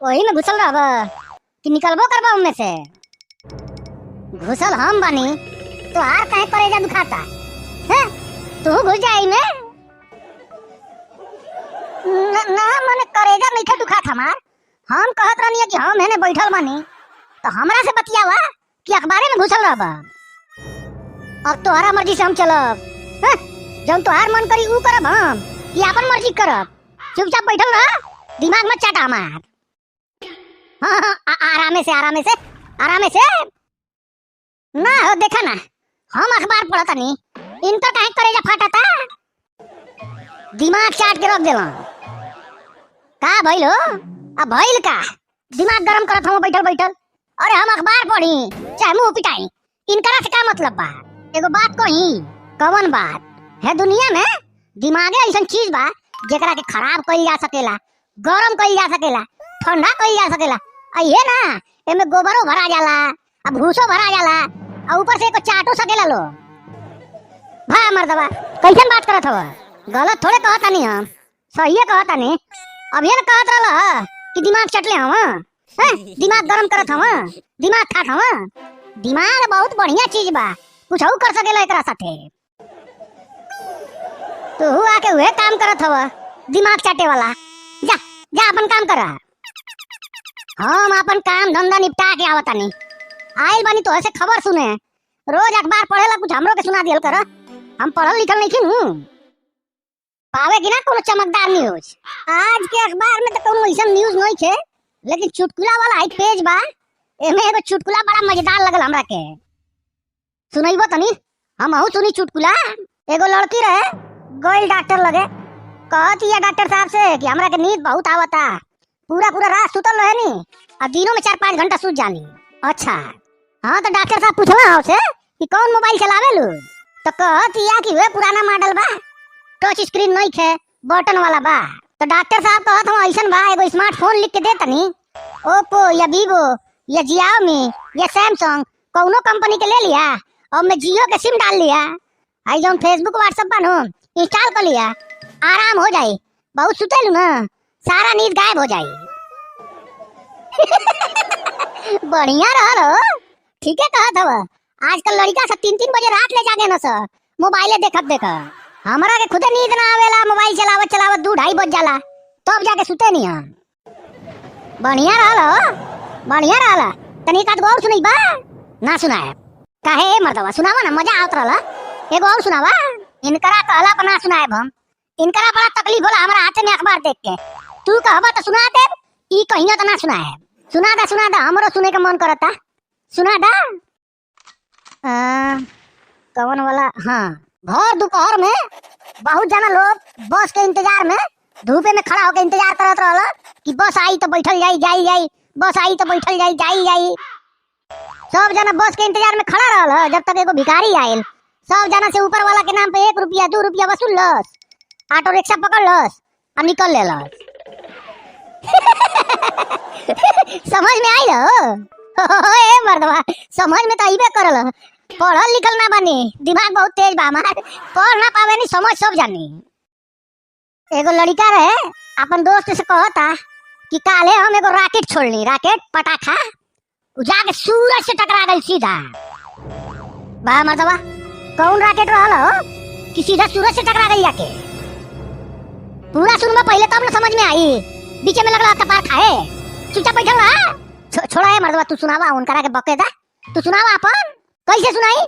वही में घुसल रहब कि निकलबो करबा उनमें से? घुसल हम बानी तो आर काहे करेजा दुखाता है? तू घुस जाई में ना मने करेजा नहीं दुखात हमार। हम कहत रहनी कि हम हेने बैठल बानी तो हमरा से बतियावा कि अखबारे में घुसल रहबा। अब तोहरा मर्जी से हम चलब। जब तोहार मन करी ऊ करब हम कि अपन मर्जी करब। चुपचाप बैठल रह, दिमाग मत चाटा हमार। आरामे से ना हो। देखा ना हम अखबार पढ़ता नहीं, इनका काहे करेजा फाटता? दिमाग चाट के रख देला का भइल हो? अब भइल का दिमाग गरम करत हम बैठल बैठल? अरे हम अखबार पढ़ी चाहे मुंह पिटाई, इनकरा से का मतलब बा? एगो बात कही, कवन बात है दुनिया में? दिमागे ऐसा चीज बा जेकरा के खराब कइल जा सकेला, गरम कइल जा सकेला, ठंडा कइल जा सकेला। ये ना एमे गोबरो भरा जाला, अब भूसो भरा जाला, और ऊपर से एको चाटो सकेला लो। भा मर्दवा कैसन बात करत हव? गलत थोड़े कहता नहीं, हम सही कहता नहीं। अब ये ना कहत रहला कि दिमाग चटले हम, दिमाग गरम करत हम, दिमाग खात हम। दिमाग बहुत बढ़िया चीज बा, कुछ और कर सकेला एकरा साथे। तू आके वह काम करत हव दिमाग चाटे वाला। जा जा अपन काम कर। हम अपन काम धंधा निपटा के आवता नहीं, आइल बानी तो ऐसे खबर सुने। रोज अखबार पढ़ेला, कुछ हमरो के सुना दियल कर। हम पढ़ल लिखल नहीं हूँ, पावे कि ना कोनो चमकदार न्यूज। आज के अखबार में तो कोनो ऐसा न्यूज नहीं है, लेकिन चुटकुला वाला एक पेज बा, एमे एगो चुटकुला बड़ा मजेदार लगल हमरा के। सुनइबो तनी? हम आहू सुनी चुटकुला। एगो लड़की रहे, गइल डॉक्टर लगे, कहती है डॉक्टर साहब से कि हमरा के नींद बहुत आवता, पूरा पूरा रात सुतल रहे नी, और दिनों में 4-5 घंटा सूत जानी। अच्छा हाँ, तो डॉक्टर साहब पूछला हमसे कि कौन मोबाइल चलावे लू? तो कहती है कि वे पुराना मॉडल बा, टच स्क्रीन नहीं है, बटन वाला बा। तो डॉक्टर साहब कहत हम ऐसन बा, एगो स्मार्टफोन लिख के दे तनी, ओप्पो या वीवो या जियाओमी या सैमसंग कौनो कंपनी के ले लिया, और मैं जियो के सिम डाल लिया, आई जौन फेसबुक व्हाट्सएप बनो इंस्टॉल कर लिया, आराम हो जाई। बहुत सुतेलू ना, सारा नींद गायब हो जाई। बढ़िया रहो, ठीक है कहत हव। आजकल लड़का सब 3-3 बजे रात ले जागे न सर मोबाइले देखत। हमरा के खुदे नींद ना आवेला, मोबाइल चलावत चलावत 2-2:30 बज जाला, तब जाके सुते नहीं हम। बढ़िया रहला। तनी एक आध गो और सुनई बा? ना सुनाए काहे मर्दवा? सुनावा ना, मजा आवत रहला। एगो और सुनावा। इनकरा कहला पर ना सुनाएब हम, इनकरा बड़ा तकलीफ होला हमरा हाथे में अखबार देख के। तू कहबा तो सुना दे, ई कहियो तो ना सुनाएब। सुना दा, हमरो सुने के मन करता। सुना दा। कवन वाला? हाँ, भर दोपहर में बहुत जना लोग बस के इंतजार में धूपे में खड़ा होकर इंतजार करत रहला कि बस आई तो बैठल जाई, बस आई तो बैठल जाई। सब जना बस के इंतजार में खड़ा रहल, जब तक एगो भिखारी आयल। सब जना से ऊपर वाला के नाम पे 1 रुपया 2 रुपया वसूल लस, ऑटो रिक्शा पकड़ लस और निकल ले लस। समझ में आई हो? मर्दवा समझ में तो आइबे करल। पढ़ल लिखल ना बानी, दिमाग बहुत तेज बा हमार, पढ़ ना पावे नी, समझ सब जानी। एगो लड़का रहे, अपन दोस्त से कहता कि काले हम एगो रॉकेट छोड़नी, रॉकेट पटाखा, जाके सूरज से टकरा गई सीधा। बा मर्दवा कौन रॉकेट रहल हो कि सीधा सूरज से टकरा गई जाके? पूरा सुनबा पहले तब ना समझ में आई, बीच में लगला कपार खाए। चुपचाप बैठल रहा। छोड़ा है मर्दवा, तू सुनावा, उनकरा के बकेदा तू सुनावा। अपन कैसे सुनाई?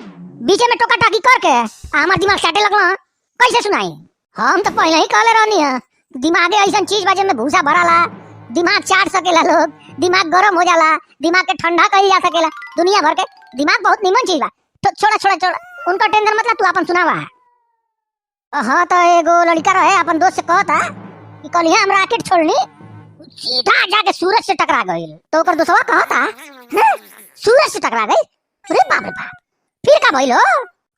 बीच में टोका टाकी करके हमार दिमाग चाटे लगला, कैसे सुनाई? हम तो पहले ही कहले रहनी है, दिमागे ऐसा चीज बा जेमे भूसा भराला, दिमाग चाट सकेला लोग, दिमाग गरम हो जाला, दिमाग के ठंडा कइल जा सकेला। दुनिया भर के दिमाग बहुत निमन चीज बा। छोड़ा उनका टेंशन मतलब, तू अपन सुनावा। हाँ, तो एगो लड़का रहे, अपन दोस्त से कहता कि कल हम रॉकेट छोड़नी, सीधा जाके सूरज से टकरा गई। तो ओकर दोस्तवा कहता सूरज से टकरा गई? अरे बाप रे बाप, फिर का भइलो?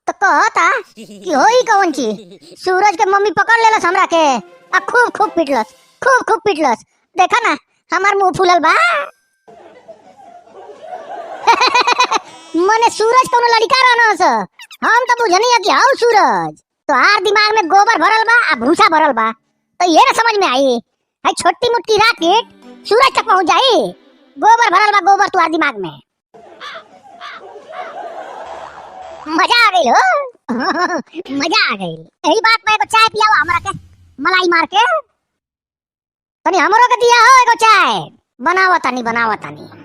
तो कहता कि होई कौन चीज? सूरज के मम्मी पकड़ लेलस हमरा के, आ खूब पीटलस। देखा ना हमार मुंह फूलल बा। मने सूरज कोनो लड़का रहनस, हम तो बुझनी है कि हाउ सूरज। तो आर दिमाग में गोबर भरल बा आ भूसा भरल बा, तो ये ना समझ में आई है छोटी मुट्टी रॉकेट सूरज तक पहुंच जाई। गोबर भरल बा गोबर तुहार दिमाग में। मजा आ गई हो। मजा आ गई। यही बात पे एगो चाय पियाओ हमरा के, मलाई मार के। तनी हमरो के दिया हो एगो चाय। बनावा तानी।